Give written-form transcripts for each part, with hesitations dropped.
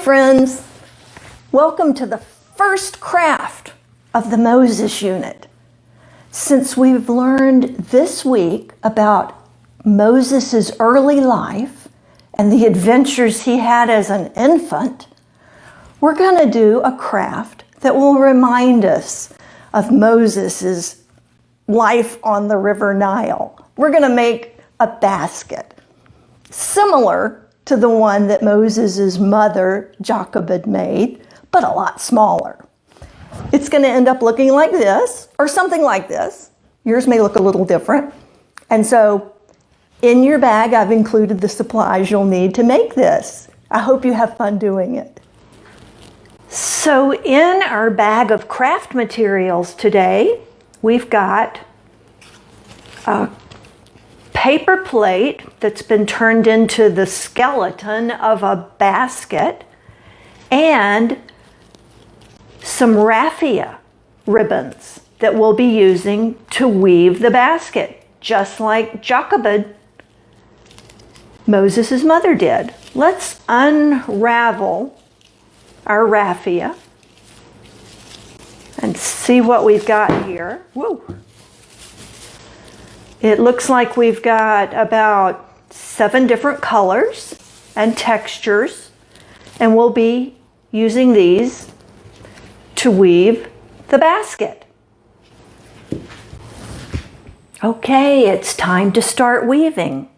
friends. Welcome to the first craft of the Moses unit. Since we've learned this week about Moses' early life and the adventures he had as an infant, we're going to do a craft that will remind us of Moses' life on the River Nile. We're going to make a basket similar to the one that Moses' mother, Jochebed, made, but a lot smaller. It's going to end up looking like this, or something like this. Yours may look a little different. And so in your bag, I've included the supplies you'll need to make this. I hope you have fun doing it. So in our bag of craft materials today, we've got a paper plate that's been turned into the skeleton of a basket and some raffia ribbons that we'll be using to weave the basket, just like Jochebed, Moses' mother, did. Let's unravel our raffia and see what we've got here. Whoa. It looks like we've got about 7 different colors and textures, and we'll be using these to weave the basket. Okay, it's time to start weaving.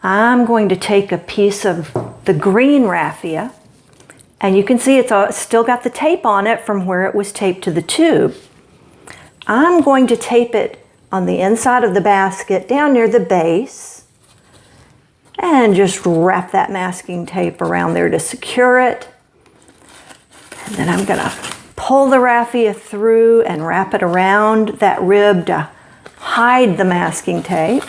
I'm going to take a piece of the green raffia, and you can see it's still got the tape on it from where it was taped to the tube. I'm going to tape it on the inside of the basket down near the base and just wrap that masking tape around there to secure it. And then I'm going to pull the raffia through and wrap it around that rib to hide the masking tape.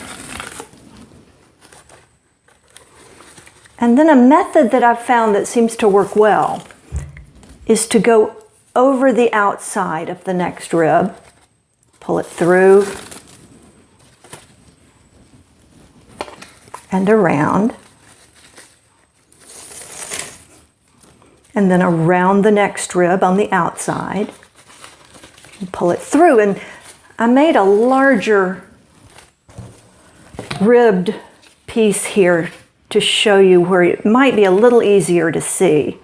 And then a method that I've found that seems to work well is to go over the outside of the next rib, pull it through and around, and then around the next rib on the outside, and pull it through. And I made a larger ribbed piece here to show you where it might be a little easier to see.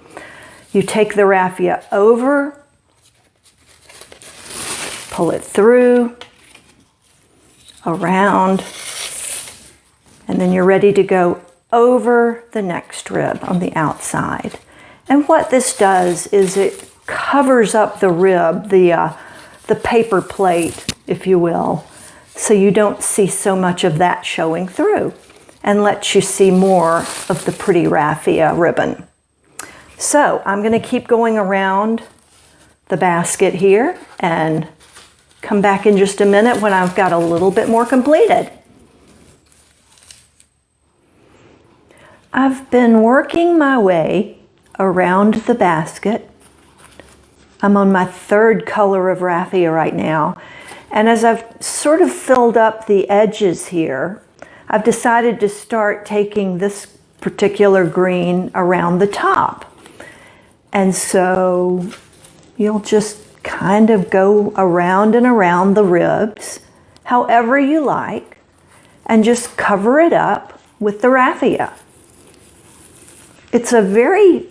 You take the raffia over, pull it through, around, and then you're ready to go over the next rib on the outside. And what this does is it covers up the rib, the paper plate, if you will, so you don't see so much of that showing through, and lets you see more of the pretty raffia ribbon. So I'm going to keep going around the basket here and come back in just a minute when I've got a little bit more completed. I've been working my way around the basket. I'm on my 3rd color of raffia right now. And as I've sort of filled up the edges here, I've decided to start taking this particular green around the top. And so you'll just kind of go around and around the ribs, however you like, and just cover it up with the raffia. It's a very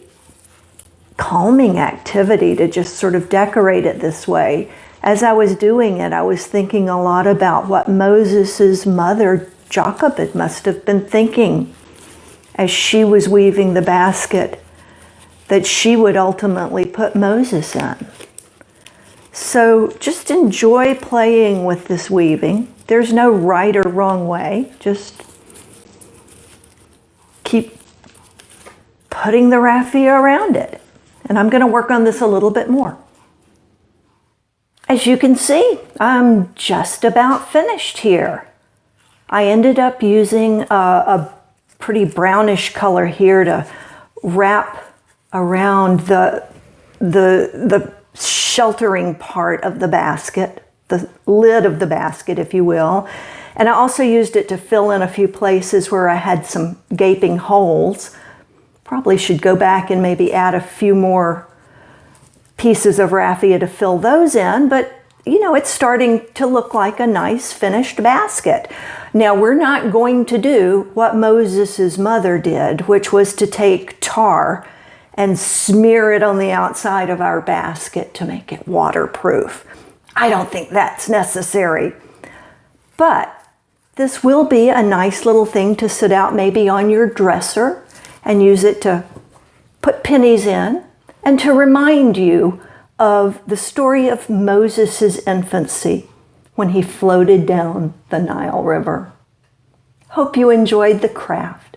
calming activity to just sort of decorate it this way. As I was doing it, I was thinking a lot about what Moses' mother, Jochebed, must have been thinking as she was weaving the basket that she would ultimately put Moses in. So just enjoy playing with this weaving. There's no right or wrong way. Just keep putting the raffia around it. And I'm going to work on this a little bit more. As you can see, I'm just about finished here. I ended up using a pretty brownish color here to wrap around the sheltering part of the basket, the lid of the basket, if you will. And I also used it to fill in a few places where I had some gaping holes. Probably should go back and maybe add a few more pieces of raffia to fill those in, but you know, it's starting to look like a nice finished basket. Now, we're not going to do what Moses' mother did, which was to take tar and smear it on the outside of our basket to make it waterproof. I don't think that's necessary. But this will be a nice little thing to sit out maybe on your dresser and use it to put pennies in and to remind you of the story of Moses' infancy when he floated down the Nile River. Hope you enjoyed the craft.